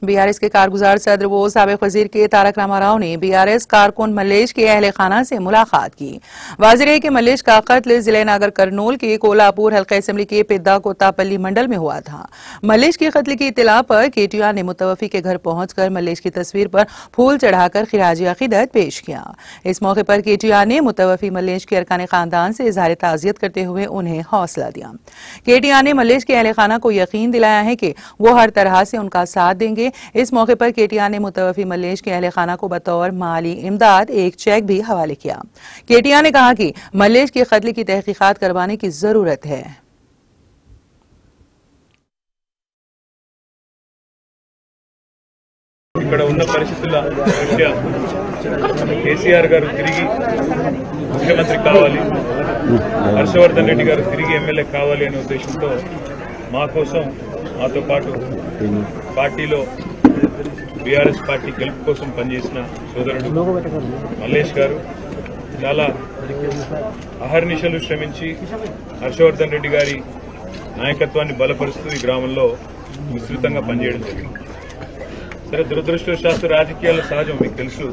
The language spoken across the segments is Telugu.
बीआरएस के कारगुजार सदर व साबिक वजीर के तारक रामाराव ने बीआरएस कारकुन मल्लेश के अहल खाना से मुलाकात की। वाज़ेह है कि मल्लेश का कत्ल जिले नागर करनूल के कोल्हापुर हल्का असेंबली के पिद्दा कोतापल्ली मंडल में हुआ था। मल्लेश के कत्ल की इत्तला पर केटीआर ने मुतवफी के घर पहुंचकर मल्लेश की तस्वीर पर फूल चढ़ाकर खिराजी अकीदत पेश किया। इस मौके पर केटीआर ने मुतवफी मल्लेश के अरकान खानदान से इजहार ताज़ियत करते हुए उन्हें हौसला दिया। केटीआर ने मल्लेश के अहल खाना को यकीन दिलाया है कि वो हर तरह से उनका साथ देंगे। इस मौके पर केटीआर ने मुतवफी मल्लेश के अहले खाना को बतौर माली इमदाद एक चेक भी हवाले किया। केटीआर ने कहा कि मल्लेश के कत्ल की तहकीकात करवाने की जरूरत है। ఇక్కడ ఉన్న పరిస్థితుల దృష్ట్యా కేసీఆర్ గారు తిరిగి ముఖ్యమంత్రి కావాలి, హర్షవర్ధన్ రెడ్డి గారు తిరిగి ఎమ్మెల్యే కావాలి అనే ఉద్దేశంతో మా కోసం మాతో పాటు పార్టీలో బీఆర్ఎస్ పార్టీ గెలుపు కోసం పనిచేసిన సోదరుడు మల్లేష్ గారు చాలా అహర్నిశలు శ్రమించి హర్షవర్ధన్ రెడ్డి గారి నాయకత్వాన్ని బలపరుస్తూ ఈ గ్రామంలో విస్తృతంగా పనిచేయడం జరిగింది. సరే, దురదృష్టవశాత్తు రాజకీయాలు సహజం, మీకు తెలుసు.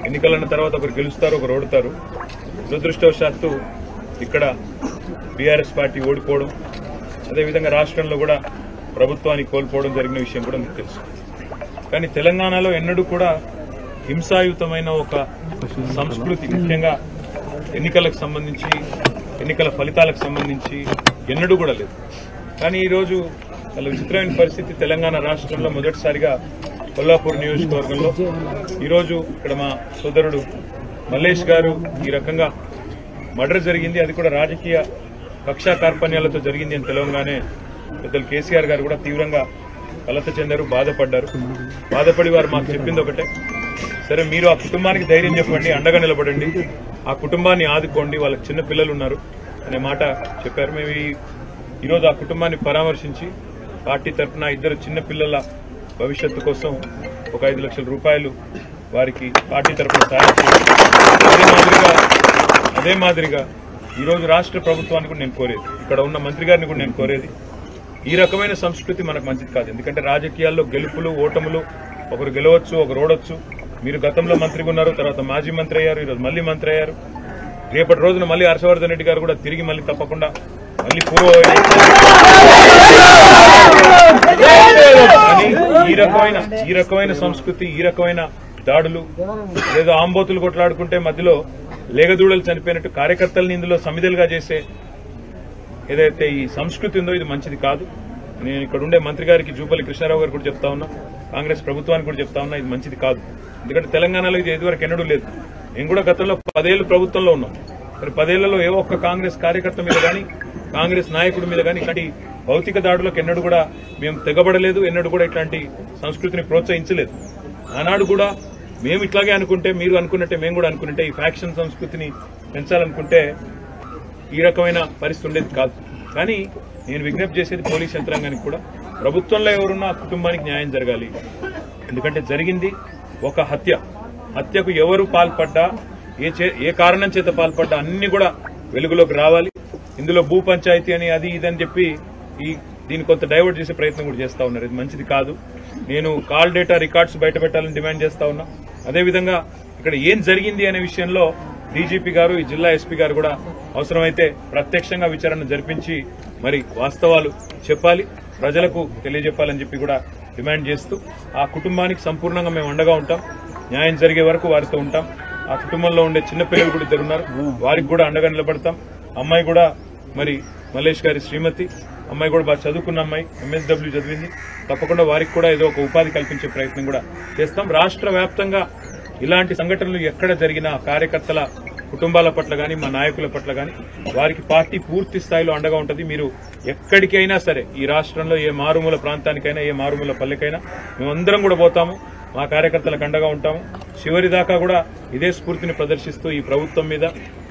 ఎన్నికలన్న తర్వాత ఒకరు గెలుస్తారు, ఒకరు ఓడతారు. దురదృష్టవశాత్తు ఇక్కడ బీఆర్ఎస్ పార్టీ ఓడిపోవడం, అదేవిధంగా రాష్ట్రంలో కూడా ప్రభుత్వాన్ని కోల్పోవడం జరిగిన విషయం కూడా మీకు తెలుసు. కానీ తెలంగాణలో ఎన్నడూ కూడా హింసాయుతమైన ఒక సంస్కృతి, ముఖ్యంగా ఎన్నికలకు సంబంధించి, ఎన్నికల ఫలితాలకు సంబంధించి ఎన్నడూ కూడా లేదు. కానీ ఈరోజు చాలా విచిత్రమైన పరిస్థితి. తెలంగాణ రాష్ట్రంలో మొదటిసారిగా కొల్లాపూర్ నియోజకవర్గంలో ఈరోజు ఇక్కడ మా సోదరుడు మల్లేష్ గారు ఈ రకంగా మర్డర్ జరిగింది. అది కూడా రాజకీయ కక్షా కార్పణ్యాలతో జరిగింది అని తెలంగాణే పెద్దలు కేసీఆర్ గారు కూడా తీవ్రంగా కలత చెందారు, బాధపడ్డారు. బాధపడి వారు మాకు చెప్పింది ఒకటే, సరే మీరు ఆ కుటుంబానికి ధైర్యం చెప్పండి, అండగా నిలబడండి, ఆ కుటుంబాన్ని ఆదుకోండి, వాళ్ళకి చిన్న పిల్లలు ఉన్నారు అనే మాట చెప్పారు. మేము ఈరోజు ఆ కుటుంబాన్ని పరామర్శించి పార్టీ తరఫున ఇద్దరు చిన్న పిల్లల భవిష్యత్తు కోసం ఒక 5 లక్షల రూపాయలు వారికి పార్టీ తరఫున సాయం చేయాలి. అదే మాదిరిగా ఈరోజు రాష్ట్ర ప్రభుత్వాన్ని కూడా నేను కోరేది, ఇక్కడ ఉన్న మంత్రి గారిని కూడా నేను కోరేది, ఈ రకమైన సంస్కృతి మనకు మంచిది కాదు. ఎందుకంటే రాజకీయాల్లో గెలుపులు ఓటములు, ఒకరు గెలవచ్చు, ఒకరు ఓడొచ్చు. మీరు గతంలో మంత్రిగా ఉన్నారు, తర్వాత మాజీ మంత్రి అయ్యారు, ఈరోజు మళ్లీ మంత్రి అయ్యారు. రేపటి రోజున మళ్లీ హర్షవర్ధన్ రెడ్డి గారు కూడా తిరిగి మళ్లీ తప్పకుండా మళ్లీ ఈ రకమైన సంస్కృతి, ఈ రకమైన దాడులు, ఏదో ఆంబోతులు కొట్లాడుకుంటే మధ్యలో లేగదూడలు చనిపోయినట్టు కార్యకర్తల్ని ఇందులో సమిధలుగా చేసే ఏదైతే ఈ సంస్కృతి ఉందో ఇది మంచిది కాదు. నేను ఇక్కడ ఉండే మంత్రి గారికి, జూపల్లి కృష్ణారావు గారు కూడా చెప్తా ఉన్నా, కాంగ్రెస్ ప్రభుత్వానికి కూడా చెప్తా ఉన్నా, ఇది మంచిది కాదు. ఎందుకంటే తెలంగాణలో ఇది ఇదివరకు ఎన్నడూ లేదు. నేను కూడా గతంలో 10 ఏళ్లు ప్రభుత్వంలో ఉన్నాం. మరి 10 ఏళ్లలో ఏ ఒక్క కాంగ్రెస్ కార్యకర్త మీద కానీ, కాంగ్రెస్ నాయకుడి మీద కానీ ఇట్లాంటి భౌతిక దాడులకు ఎన్నడూ కూడా మేము తెగబడలేదు, ఎన్నడూ కూడా ఇట్లాంటి సంస్కృతిని ప్రోత్సహించలేదు. ఆనాడు కూడా మేము ఇట్లాగే అనుకుంటే, మీరు అనుకున్నట్టే మేము కూడా అనుకుంటే, ఈ ఫ్యాక్షన్ సంస్కృతిని పెంచాలనుకుంటే ఈ రకమైన పరిస్థితి ఉండేది కాదు. కానీ నేను విజ్ఞప్తి చేసేది పోలీస్ యంత్రాంగానికి కూడా, ప్రభుత్వంలో ఎవరున్నా ఆ కుటుంబానికి న్యాయం జరగాలి. ఎందుకంటే జరిగింది ఒక హత్యకు ఎవరు పాల్పడ్డా, ఏ కారణం చేత పాల్పడ్డా అన్ని కూడా వెలుగులోకి రావాలి. ఇందులో భూ పంచాయతీ అని అది ఇదని చెప్పి దీన్ని కొంత డైవర్ట్ చేసే ప్రయత్నం కూడా చేస్తా ఉన్నారు. ఇది మంచిది కాదు. నేను కాల్ డేటా రికార్డ్స్ బయట పెట్టాలని డిమాండ్ చేస్తా ఉన్నా. అదేవిధంగా ఇక్కడ ఏం జరిగింది అనే విషయంలో డీజీపీ గారు, ఈ జిల్లా ఎస్పీ గారు కూడా అవసరమైతే ప్రత్యక్షంగా విచారణ జరిపించి మరి వాస్తవాలు చెప్పాలి, ప్రజలకు తెలియజెప్పాలని చెప్పి కూడా డిమాండ్ చేస్తూ, ఆ కుటుంబానికి సంపూర్ణంగా మేము అండగా ఉంటాం. న్యాయం జరిగే వరకు వారితో ఉంటాం. ఆ కుటుంబంలో ఉండే చిన్నపిల్లలు కూడా ఇద్దరు ఉన్నారు, వారికి కూడా అండగా నిలబడతాం. అమ్మాయి కూడా మరి మల్లేష్ గారి శ్రీమతి, అమ్మాయి కూడా బాగా చదువుకున్న అమ్మాయి, MSW చదివింది. తప్పకుండా వారికి కూడా ఏదో ఒక ఉపాధి కల్పించే ప్రయత్నం కూడా చేస్తాం. రాష్ట్ర వ్యాప్తంగా ఇలాంటి సంఘటనలు ఎక్కడ జరిగినా కార్యకర్తల కుటుంబాల పట్ల గాని, మా నాయకుల పట్ల గాని వారికి పార్టీ పూర్తి స్థాయిలో అండగా ఉంటుంది. మీరు ఎక్కడికైనా సరే, ఈ రాష్ట్రంలో ఏ మారుమూల ప్రాంతానికైనా, ఏ మారుమూల పల్లెకైనా మేమందరం కూడా పోతాము, మా కార్యకర్తలకు అండగా ఉంటాము. చివరి దాకా కూడా ఇదే స్ఫూర్తిని ప్రదర్శిస్తూ ఈ ప్రభుత్వం మీద,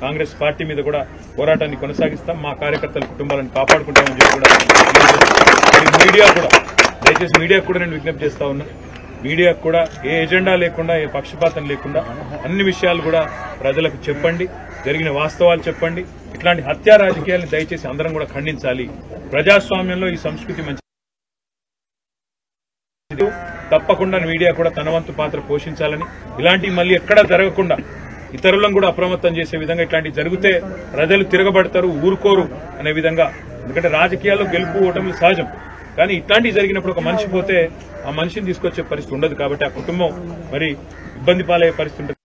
కాంగ్రెస్ పార్టీ మీద కూడా పోరాటాన్ని కొనసాగిస్తాం. మా కార్యకర్తల కుటుంబాలను కాపాడుకుంటామని చెప్పి కూడా మీడియా కూడా, దయచేసి మీడియాకు కూడా నేను విజ్ఞప్తి చేస్తా ఉన్నా, మీడియాకు కూడా ఏ ఎజెండా లేకుండా, ఏ పక్షపాతం లేకుండా అన్ని విషయాలు కూడా ప్రజలకు చెప్పండి, జరిగిన వాస్తవాలు చెప్పండి. ఇట్లాంటి హత్యా రాజకీయాలను దయచేసి అందరం కూడా ఖండించాలి. ప్రజాస్వామ్యంలో ఈ సంస్కృతి మంచి తప్పకుండా మీడియా కూడా తన వంతు పాత్ర పోషించాలని, ఇలాంటివి మళ్ళీ ఎక్కడా జరగకుండా ఇతరులను కూడా అప్రమత్తం చేసే విధంగా ఇట్లాంటివి జరిగితే ప్రజలు తిరగబడతారు, ఊరుకోరు అనే విధంగా. ఎందుకంటే రాజకీయాల్లో గెలుపు ఓటములు సహజం, కానీ ఇట్లాంటివి జరిగినప్పుడు ఒక మనిషి పోతే ఆ మనిషిని తీసుకొచ్చే పరిస్థితి ఉండదు. కాబట్టి ఆ కుటుంబం మరి ఇబ్బంది పాలయ్యే పరిస్థితి ఉంటుంది.